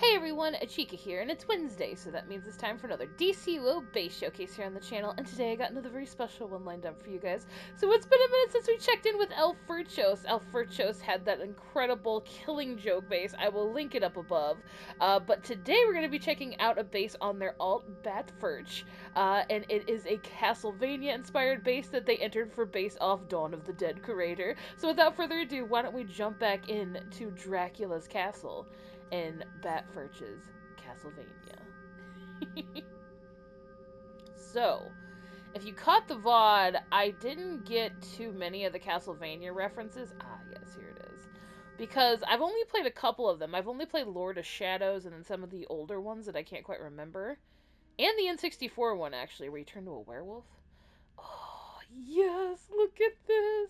Hey everyone, Achikah here, and it's Wednesday, so that means it's time for another DCUO base showcase here on the channel, and today I got another very special one lined up for you guys. So it's been a minute since we checked in with Bat Ferch. Bat Ferch had that incredible Killing Joke base. I will link it up above. But today we're going to be checking out a base on their alt, Bat Ferch, and it is a Castlevania-inspired base that they entered for base off Dawn of the Dead curator. So without further ado, why don't we jump back into Dracula's castle in Bat Ferch's Castlevania. So, if you caught the VOD, I didn't get too many of the Castlevania references. Ah, yes, here it is. Because I've only played a couple of them. I've only played Lord of Shadows and then some of the older ones that I can't quite remember. And the N64 one, actually, where you turn to a werewolf. Oh, yes, look at this.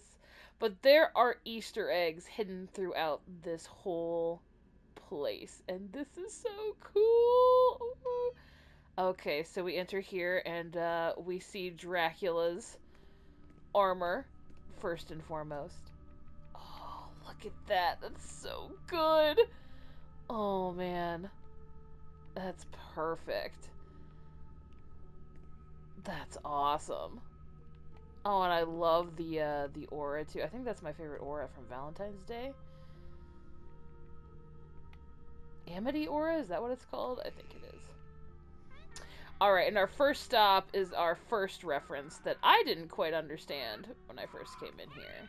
But there are Easter eggs hidden throughout this whole place, and this is so cool. Okay, so we enter here and we see Dracula's armor first and foremost. Oh, look at that. That's so good. Oh man, that's perfect. That's awesome. Oh, and I love the aura too. I think that's my favorite aura from Valentine's Day. Amity Aura? Is that what it's called? I think it is. Alright, and our first stop is our first reference that I didn't quite understand when I first came in here.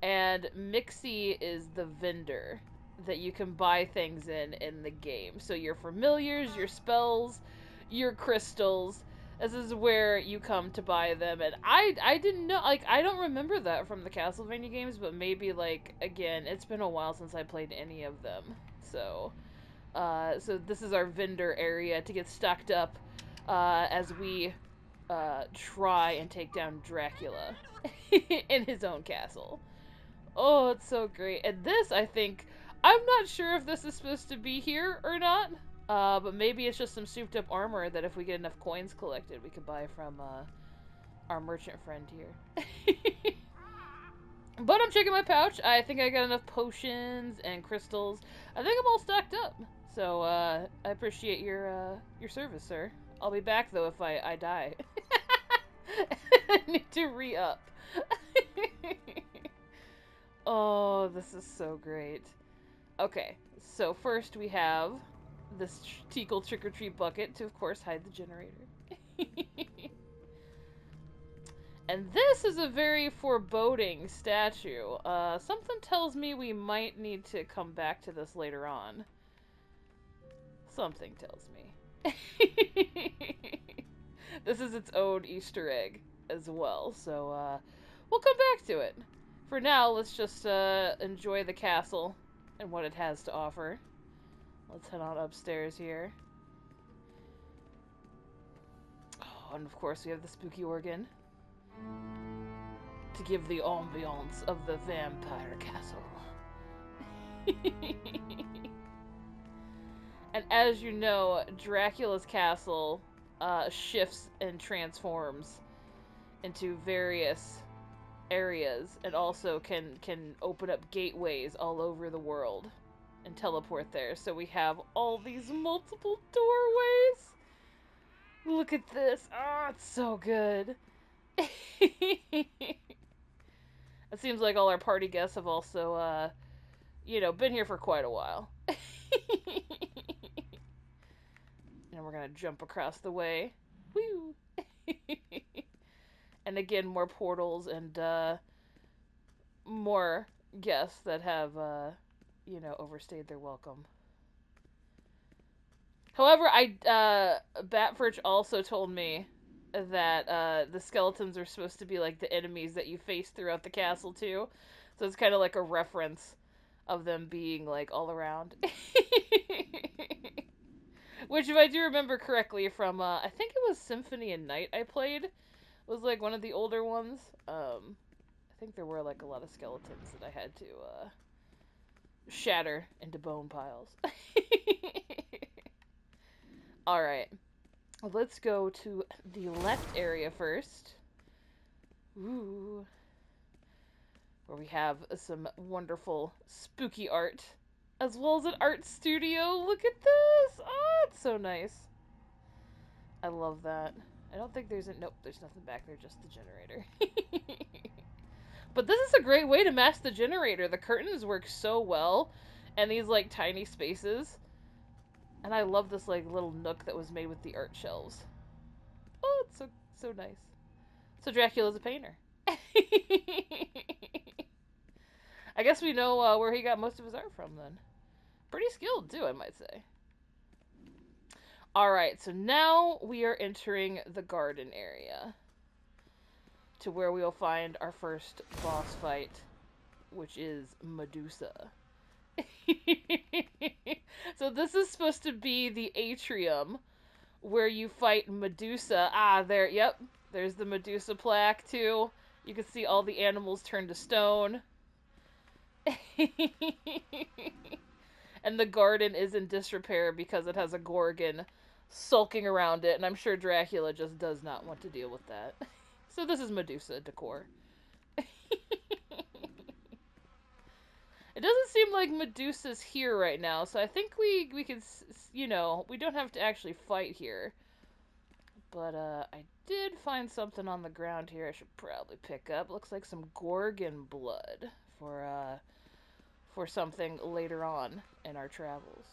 And Mixie is the vendor that you can buy things in the game. So your familiars, your spells, your crystals. This is where you come to buy them. And I didn't know, like, I don't remember that from the Castlevania games, but maybe, like, again, it's been a while since I played any of them. So this is our vendor area to get stocked up as we try and take down Dracula in his own castle. Oh, it's so great. And this, I think, I'm not sure if this is supposed to be here or not, but maybe it's just some souped up armor that if we get enough coins collected, we could buy from our merchant friend here. But I'm checking my pouch. I think I got enough potions and crystals. I think I'm all stocked up. So, I appreciate your service, sir. I'll be back, though, if I die. I need to re-up. Oh, this is so great. Okay, so first we have this Tickle Trick-or-Treat bucket to, of course, hide the generator. And this is a very foreboding statue. Something tells me we might need to come back to this later on. Something tells me. This is its own Easter egg as well, so we'll come back to it. For now, let's just enjoy the castle and what it has to offer. Let's head on upstairs here. Oh, and of course we have the spooky organ to give the ambiance of the vampire castle. And as you know, Dracula's castle shifts and transforms into various areas, and also can open up gateways all over the world and teleport there. So we have all these multiple doorways. Look at this. Oh, it's so good. It seems like all our party guests have also, you know, been here for quite a while. And we're gonna jump across the way. Woo! And again, more portals and, more guests that have, you know, overstayed their welcome. However, Bat Ferch also told me that the skeletons are supposed to be like the enemies that you face throughout the castle too. So it's kind of like a reference of them being like all around. Which, if I do remember correctly from, I think it was Symphony of Night I played. It was like one of the older ones. I think there were like a lot of skeletons that I had to shatter into bone piles. Alright. Let's go to the left area first. Ooh. Where we have some wonderful spooky art as well as an art studio. Look at this! Oh, it's so nice. I love that. I don't think there's a... Nope, there's nothing back there, just the generator. But this is a great way to match the generator. The curtains work so well, and these, like, tiny spaces. And I love this, like, little nook that was made with the art shelves. Oh, it's so nice. So Dracula's a painter. I guess we know where he got most of his art from, then. Pretty skilled, too, I might say. Alright, so now we are entering the garden area. To where we will find our first boss fight, which is Medusa. So this is supposed to be the atrium where you fight Medusa. Ah, there, yep. There's the Medusa plaque, too. You can see all the animals turn to stone. And the garden is in disrepair because it has a Gorgon sulking around it, and I'm sure Dracula just does not want to deal with that. So this is Medusa decor. It doesn't seem like Medusa's here right now, so I think we can, you know, we don't have to actually fight here. But, I did find something on the ground here I should probably pick up. Looks like some Gorgon blood for something later on in our travels.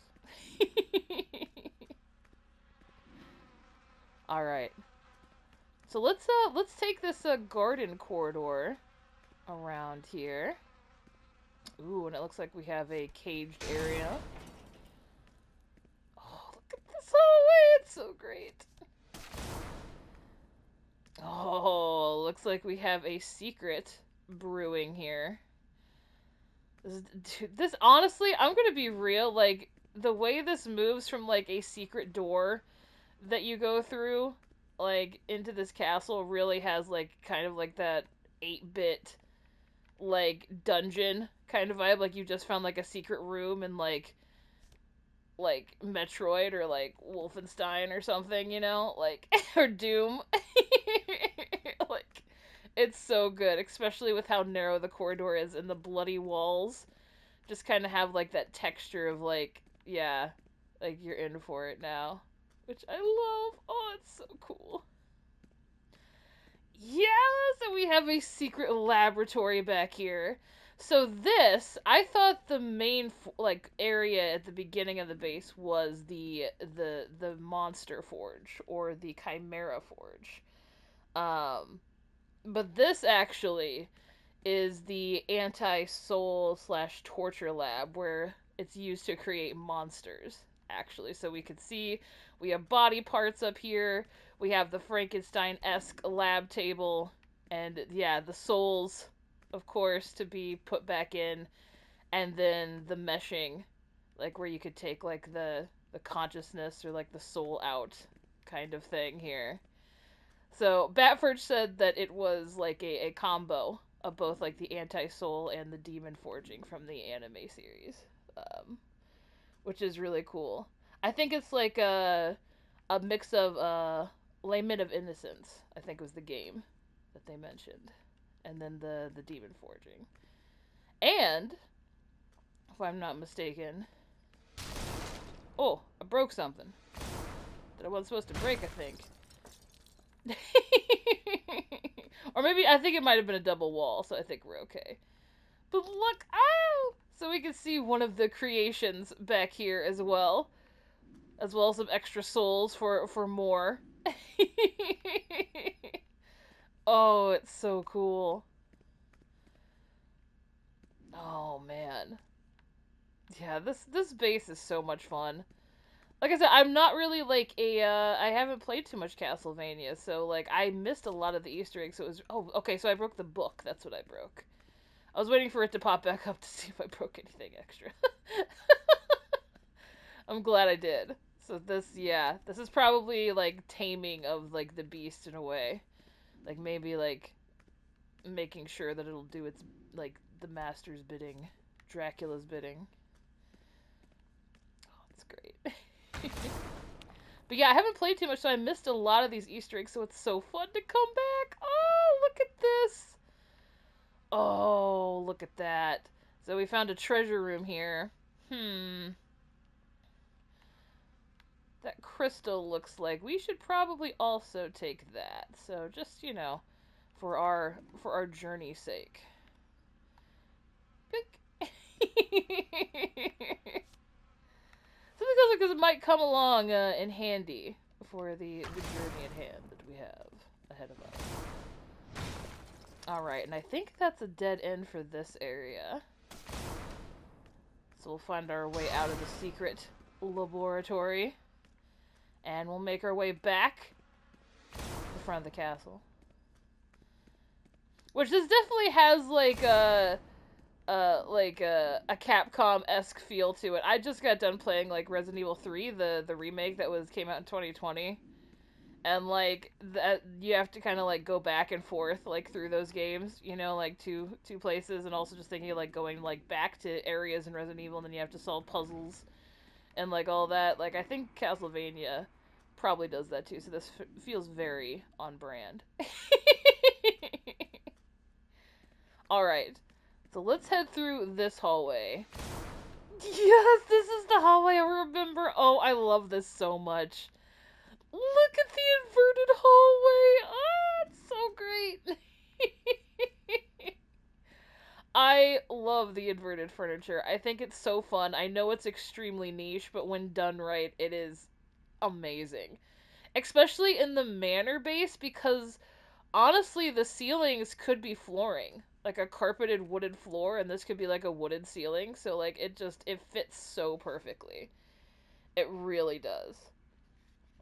Alright. So let's take this, garden corridor around here. Ooh, and it looks like we have a caged area. Oh, look at this hallway! It's so great. Oh, looks like we have a secret brewing here. This honestly, I'm gonna be real, like, the way this moves from, like, a secret door that you go through, like, into this castle really has, like, kind of like that 8-bit, like, dungeon kind of vibe. Like, you just found, like, a secret room in, like Metroid or, like, Wolfenstein or something, you know? Like, or Doom. Like, it's so good, especially with how narrow the corridor is and the bloody walls. Just kind of have, like, that texture of, like, yeah, like, you're in for it now. Which I love. Oh, it's so cool. Yeah, so we have a secret laboratory back here. So this, I thought the main, like, area at the beginning of the base was the monster forge, or the chimera forge. But this actually is the anti-soul / torture lab where it's used to create monsters, actually. So we could see we have body parts up here. We have the Frankenstein-esque lab table. And yeah, the souls, of course, to be put back in. And then the meshing, like where you could take like the consciousness or like the soul out kind of thing here. So Bat Ferch said that it was like a combo of both like the anti-soul and the demon forging from the anime series, which is really cool. I think it's like a mix of Lament of Innocence, I think was the game that they mentioned, and then the demon forging. And if I'm not mistaken, oh, I broke something that I wasn't supposed to break, I think. Or maybe, I think it might have been a double wall, so I think we're okay. But look, ow! So we can see one of the creations back here as well. As well as some extra souls for more. Oh, it's so cool. Oh, man. Yeah, this base is so much fun. Like I said, I'm not really, like, I haven't played too much Castlevania, so, like, I missed a lot of the Easter eggs, so it was, oh, okay, so I broke the book, that's what I broke. I was waiting for it to pop back up to see if I broke anything extra. I'm glad I did. So this, yeah, this is probably, like, taming of, like, the beast in a way. Like, maybe, like, making sure that it'll do its, like, the master's bidding, Dracula's bidding. Oh, it's great. But yeah, I haven't played too much, so I missed a lot of these Easter eggs, so it's so fun to come back. Oh, look at this. Oh, look at that. So we found a treasure room here. Hmm. That crystal looks like we should probably also take that. So just, for our journey's sake. Something else because it might come along in handy for the journey at hand that we have ahead of us. Alright, and I think that's a dead end for this area. So we'll find our way out of the secret laboratory. And we'll make our way back to the front of the castle. Which this definitely has like a Capcom-esque feel to it. I just got done playing like Resident Evil 3, the remake that came out in 2020. And like that you have to kind of like go back and forth like through those games, like two places, and also just thinking of like going like back to areas in Resident Evil, and then you have to solve puzzles and like all that. Like I think Castlevania probably does that too, so this feels very on brand. Alright, so let's head through this hallway. Yes, this is the hallway I remember. Oh, I love this so much. Look at the inverted hallway. Oh, it's so great. I love the inverted furniture. I think it's so fun. I know it's extremely niche, but when done right, it is amazing. Especially in the manor base, because honestly, the ceilings could be flooring. Like a carpeted wooded floor, and this could be like a wooded ceiling. So, like, it fits so perfectly. It really does.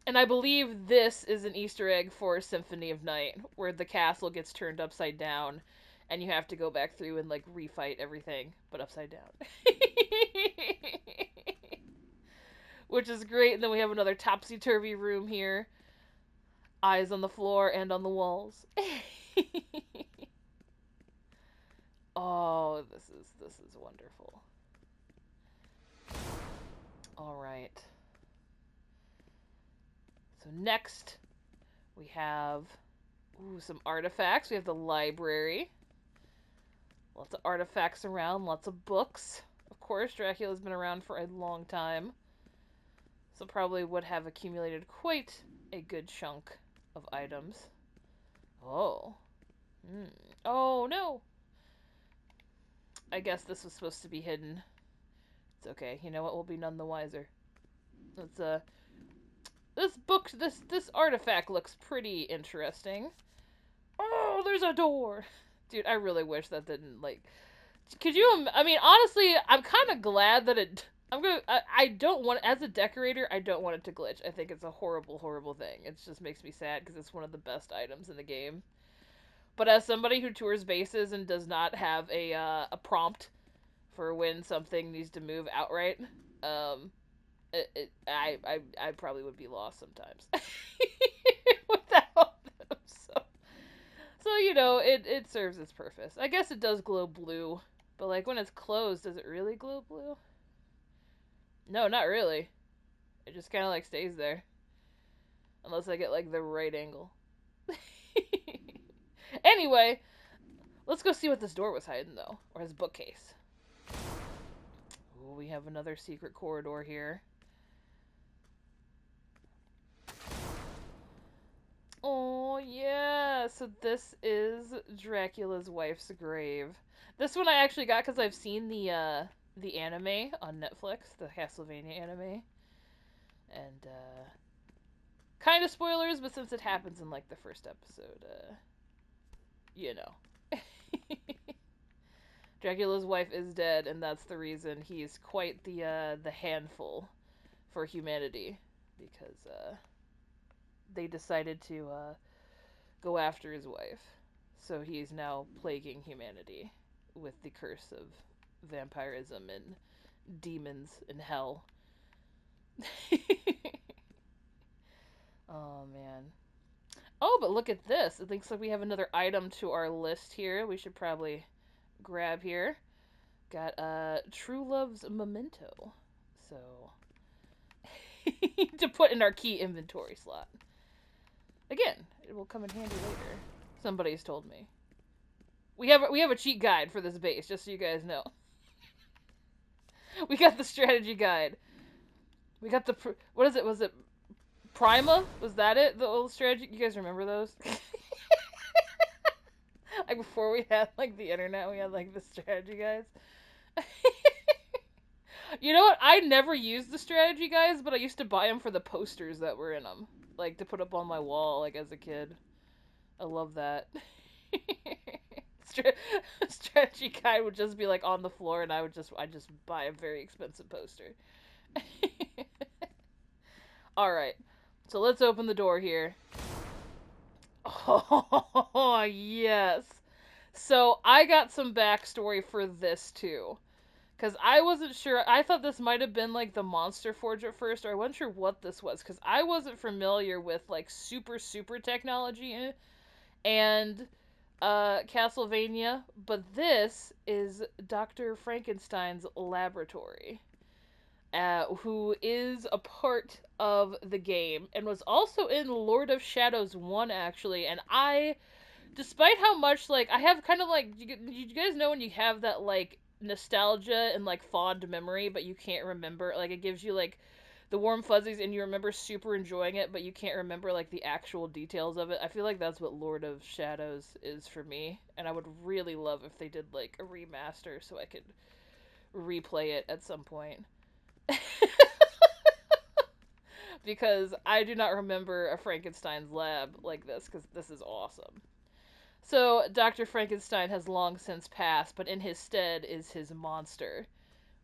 And I believe this is an Easter egg for Symphony of Night, where the castle gets turned upside down, and you have to go back through and, like, refight everything, but upside down. Which is great, and then we have another topsy-turvy room here. Eyes on the floor and on the walls. Oh, this is wonderful. Alright. So next, we have some artifacts. We have the library. Lots of artifacts around, lots of books. Of course, Dracula's been around for a long time. So probably would have accumulated quite a good chunk of items. Oh. Oh, no! I guess this was supposed to be hidden. It's okay. You know what? We'll be none the wiser. Let's, this artifact looks pretty interesting. Oh, there's a door! Dude, I really wish that didn't, like... Could you... I mean, honestly, I'm kind of glad that it... I don't want... As a decorator, I don't want it to glitch. I think it's a horrible, horrible thing. It just makes me sad, because it's one of the best items in the game. But as somebody who tours bases and does not have a prompt for when something needs to move outright, I probably would be lost sometimes without them. So it serves its purpose. I guess it does glow blue, but like when it's closed, does it really glow blue? No, not really. It just kind of like stays there, unless I get like the right angle. Anyway, let's go see what this door was hiding though, or his bookcase. Ooh, we have another secret corridor here. Oh, yeah. So this is Dracula's wife's grave. This one I actually got because I've seen the anime on Netflix, the Castlevania anime. And, kind of spoilers, but since it happens in, like, the first episode, you know. Dracula's wife is dead, and that's the reason he's quite the handful for humanity. Because, they decided to go after his wife. So he's now plaguing humanity with the curse of vampirism and demons in hell. Oh, man. Oh, but look at this. It looks like we have another item to our list here. We should probably grab here. Got True Love's Memento. So, to put in our key inventory slot. Again, it will come in handy later. Somebody's told me. We have a cheat guide for this base, just so you guys know. We got the strategy guide. We got the what is it? Was it Prima? Was that it? The old strategy? You guys remember those? Like before we had like the internet, we had like the strategy guides. You know what? I never used the strategy guides, but I used to buy them for the posters that were in them, like to put up on my wall, like as a kid. I love that. Strategy guide would just be like on the floor, and I just buy a very expensive poster. All right, so let's open the door here. Oh yes. So I got some backstory for this too. Because I wasn't sure. I thought this might have been like the Monster Forge at first, or I wasn't sure what this was. Because I wasn't familiar with like super technology and Castlevania. But this is Dr. Frankenstein's laboratory, who is a part of the game and was also in Lord of Shadows 1, actually. And despite how much, like, I have kind of like, you guys know when you have that, like, nostalgia and, like, fond memory, but you can't remember, like, it gives you, like, the warm fuzzies and you remember super enjoying it, but you can't remember, like, the actual details of it. I feel like that's what Lord of Shadows is for me, and I would really love if they did, like, a remaster so I could replay it at some point. Because I do not remember a Frankenstein's lab like this, because this is awesome. So, Dr. Frankenstein has long since passed, but in his stead is his monster,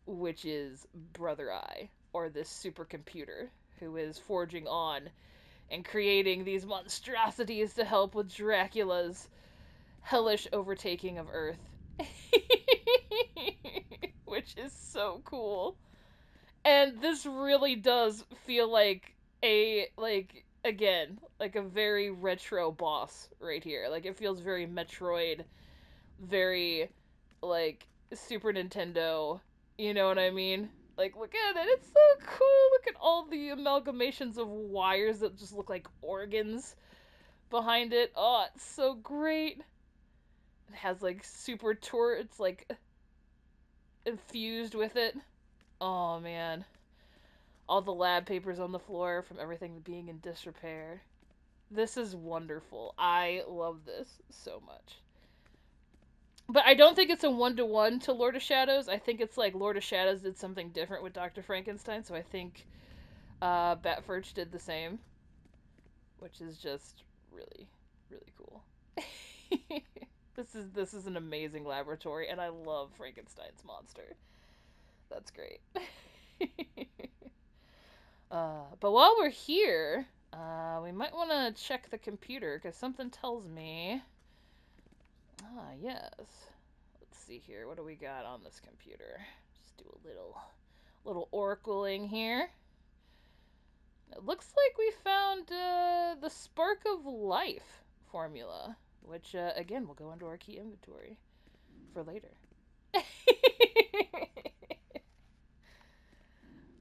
which is Brother Eye, or this supercomputer, who is forging on and creating these monstrosities to help with Dracula's hellish overtaking of Earth. Which is so cool. And this really does feel like again, like a very retro boss right here. Like, it feels very Metroid, very, like, Super Nintendo, you know what I mean? Like, look at it, it's so cool! Look at all the amalgamations of wires that just look like organs behind it. Oh, it's so great! It has, like, super it's, like, infused with it. Oh, man. All the lab papers on the floor from everything being in disrepair. This is wonderful. I love this so much. But I don't think it's a 1-to-1 to Lord of Shadows. I think it's like Lord of Shadows did something different with Dr. Frankenstein, so I think Bat Ferch did the same. Which is just really, really cool. This is an amazing laboratory, and I love Frankenstein's monster. That's great. But while we're here, we might want to check the computer, because something tells me... Ah, yes. Let's see here. What do we got on this computer? Just do a little oracling here. It looks like we found the Spark of Life formula, which, again, will go into our key inventory for later.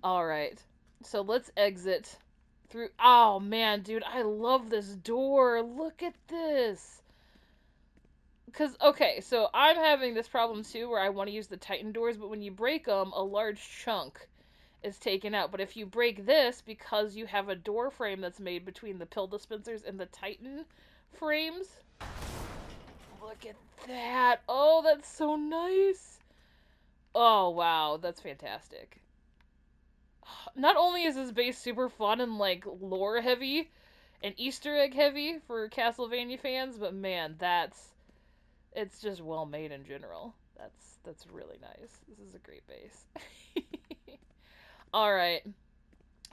Alright. So let's exit through... Oh, man, dude, I love this door. Look at this. Because, okay, so I'm having this problem, too, where I want to use the Titan doors, but when you break them, a large chunk is taken out. But if you break this, because you have a door frame that's made between the pill dispensers and the Titan frames... Look at that. Oh, that's so nice. Oh, wow, that's fantastic. Not only is this base super fun and, like, lore heavy and Easter egg heavy for Castlevania fans, but man, it's just well made in general. That's really nice. This is a great base. Alright.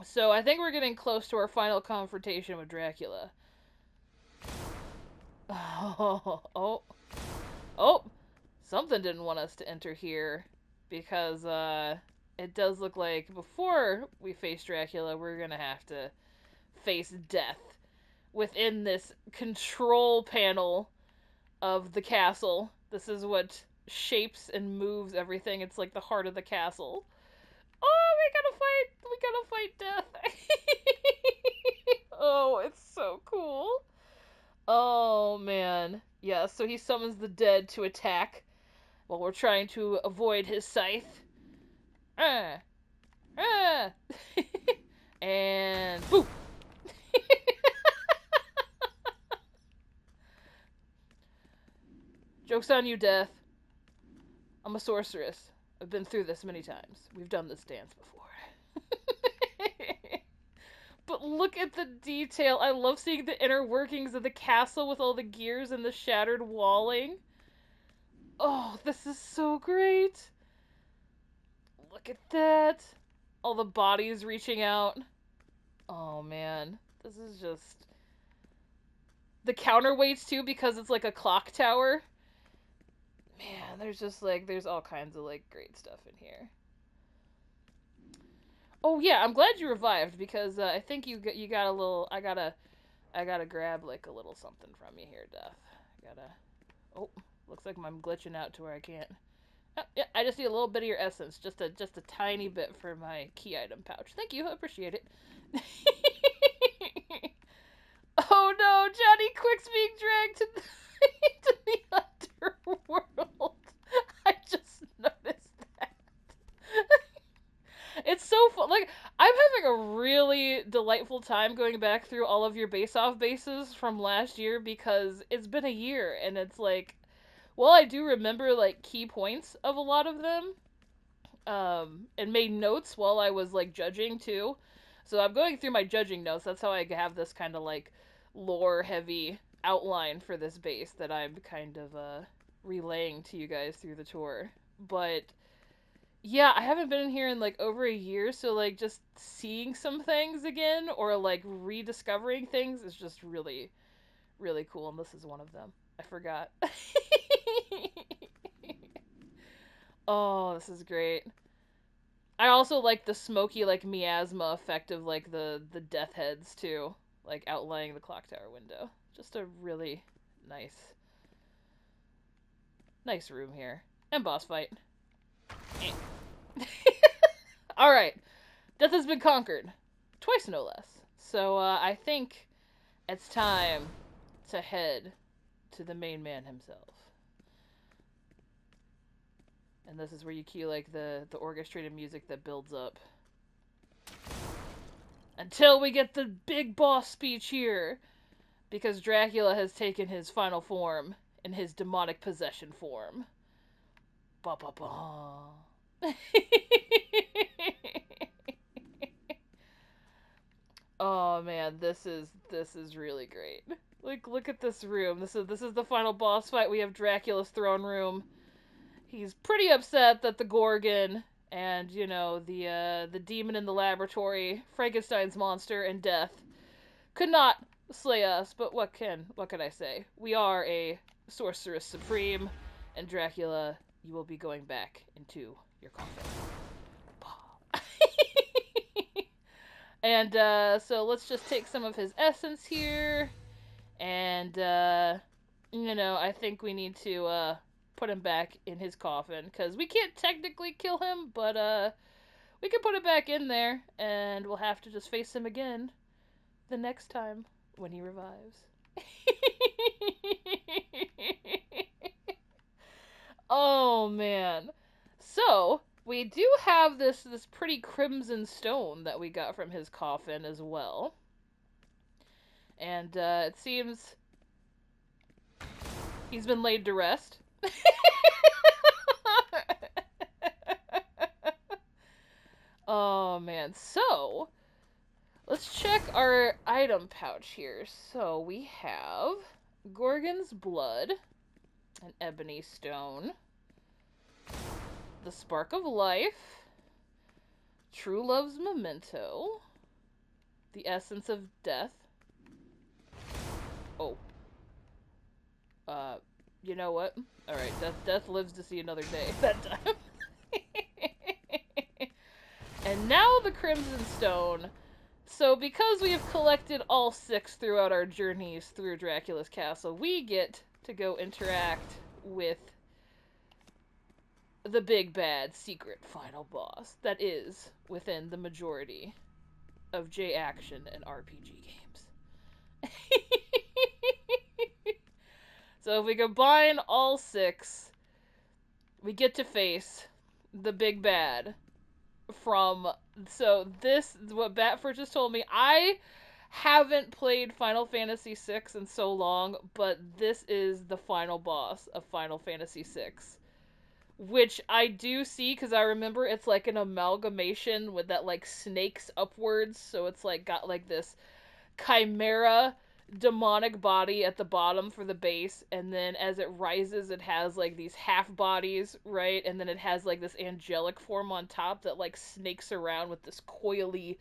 So I think we're getting close to our final confrontation with Dracula. Oh, something didn't want us to enter here, because it does look like before we face Dracula, we're gonna have to face death within this control panel of the castle. This is what shapes and moves everything. It's like the heart of the castle. Oh, we gotta fight death. Oh, it's so cool. Oh, man. Yeah, so he summons the dead to attack while we're trying to avoid his scythe. And boop. Joke's on you, Death. I'm a sorceress. I've been through this many times. We've done this dance before. But look at the detail. I love seeing the inner workings of the castle with all the gears and the shattered walling. Oh, this is so great. Look at that. All the bodies reaching out. Oh, man. This is just... The counterweights, too, because it's like a clock tower. Man, there's just, like, there's all kinds of, like, great stuff in here. Oh, yeah, I'm glad you revived, because I think you got a little... I gotta grab, like, a little something from you here, Death. Oh, looks like I'm glitching out to where I can't... Oh, yeah, I just need a little bit of your essence. Just a tiny bit for my key item pouch. Thank you, I appreciate it. Oh no, Johnny Quick's being dragged to the underworld. I just noticed that. It's so fun. Like, I'm having a really delightful time going back through all of your base-off bases from last year because it's been a year and it's like, well, I do remember like key points of a lot of them, and made notes while I was like judging too. So I'm going through my judging notes. That's how I have this kind of like lore-heavy outline for this base that I'm kind of relaying to you guys through the tour. But yeah, I haven't been in here in like over a year, so like just seeing some things again or like rediscovering things is just really, really cool. And this is one of them. I forgot. Oh, this is great. I also like the smoky, like, miasma effect of, like, the death heads, too. Like, outlining the clock tower window. Just a really nice room here. And boss fight. Alright. Death has been conquered. Twice, no less. So, I think it's time to head to the main man himself. And this is where you cue, like, the orchestrated music that builds up. Until we get the big boss speech here. Because Dracula has taken his final form in his demonic possession form. Ba ba ba. Oh man, this is really great. Like, look at this room. This is the final boss fight. We have Dracula's throne room. He's pretty upset that the Gorgon and, you know, the demon in the laboratory, Frankenstein's monster, and Death could not slay us, but what can I say? We are a sorceress supreme, and Dracula, you will be going back into your coffin. And, so let's just take some of his essence here, and, you know, I think we need to, put him back in his coffin, because we can't technically kill him, but, we can put it back in there, and we'll have to just face him again the next time when he revives. Oh, man. So, we do have this pretty crimson stone that we got from his coffin as well. And, it seems he's been laid to rest. Oh, man. So, let's check our item pouch here. So, we have Gorgon's blood, an ebony stone, the spark of life, true love's memento, the essence of death. Oh. You know what? Alright, death lives to see another day that time. And now the Crimson Stone. So because we have collected all 6 throughout our journeys through Dracula's castle, we get to go interact with the big bad secret final boss that is within the majority of J-Action and RPG games. So if we combine all 6, we get to face the big bad from, so this, what Bat Ferch just told me, I haven't played Final Fantasy VI in so long, but this is the final boss of Final Fantasy VI. Which I do see, because I remember it's like an amalgamation with that like snakes upwards, so it's like got like this chimera demonic body at the bottom for the base, and then as it rises it has like these half bodies, right? And then it has like this angelic form on top that like snakes around with this coily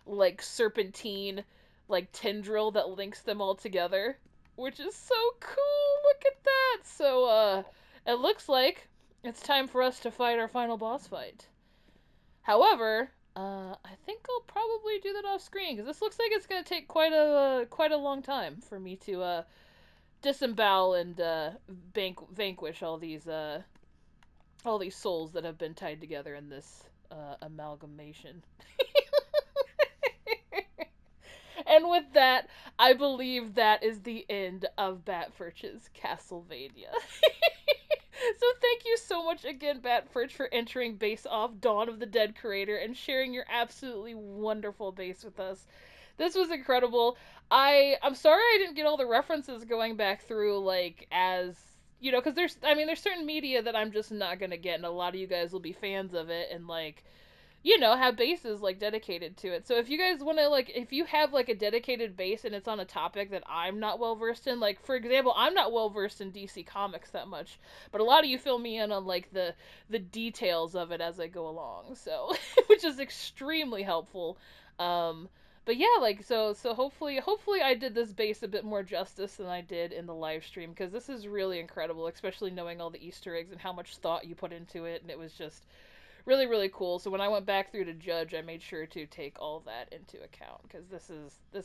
like serpentine like tendril that links them all together, which is so cool. Look at that. So it looks like it's time for us to fight our final boss fight. However, I think I'll probably do that off screen because this looks like it's gonna take quite a long time for me to disembowel and vanquish all these souls that have been tied together in this amalgamation. And with that, I believe that is the end of Bat Ferch's Castlevania. So thank you so much again, Bat Ferch, for entering Base Off Dawn of the Dead creator and sharing your absolutely wonderful base with us. This was incredible. I'm sorry I didn't get all the references going back through, like, as you know, because there's certain media that I'm just not gonna get, and a lot of you guys will be fans of it, and like, have bases like dedicated to it. So if you guys want to, like, if you have like a dedicated base and it's on a topic that I'm not well versed in, like for example, I'm not well versed in DC Comics that much, but a lot of you fill me in on like the details of it as I go along. So which is extremely helpful. But yeah, like so hopefully I did this base a bit more justice than I did in the live stream, because this is really incredible, especially knowing all the Easter eggs and how much thought you put into it, and it was just really, really cool. So when I went back through to judge, I made sure to take all that into account, because this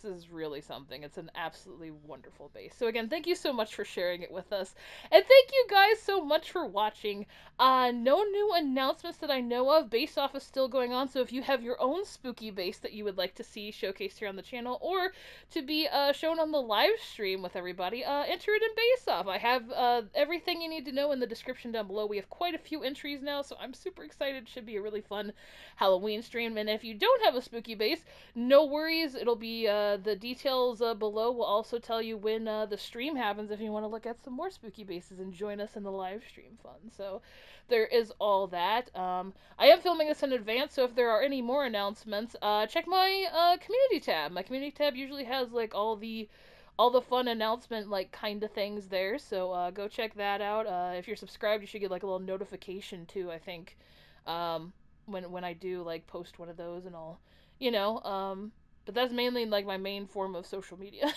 is really something. It's an absolutely wonderful base. So again, thank you so much for sharing it with us, and thank you guys so much for watching. No new announcements that I know of. Base Off is still going on, so if you have your own spooky base that you would like to see showcased here on the channel, or to be shown on the live stream with everybody, enter it in Base Off. I have everything you need to know in the description down below. We have quite a few entries now, so I'm super excited. Should be a really fun Halloween stream. And if you don't have a spooky base, no worries. It'll be the details below will also tell you when the stream happens if you want to look at some more spooky bases and join us in the live stream fun. So there is all that. I am filming this in advance, so if there are any more announcements, check my community tab. My community tab usually has like all the fun announcement like kind of things there, so go check that out. If you're subscribed, you should get like a little notification too, I think, when I do like post one of those and all, but that's mainly like my main form of social media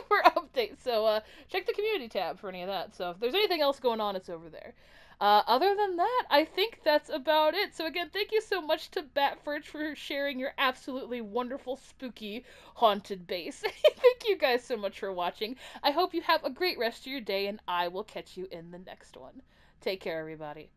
for updates. So check the community tab for any of that. So if there's anything else going on, it's over there. Other than that, I think that's about it. So again, thank you so much to Bat Ferch for sharing your absolutely wonderful, spooky, haunted base. Thank you guys so much for watching. I hope you have a great rest of your day, and I will catch you in the next one. Take care, everybody.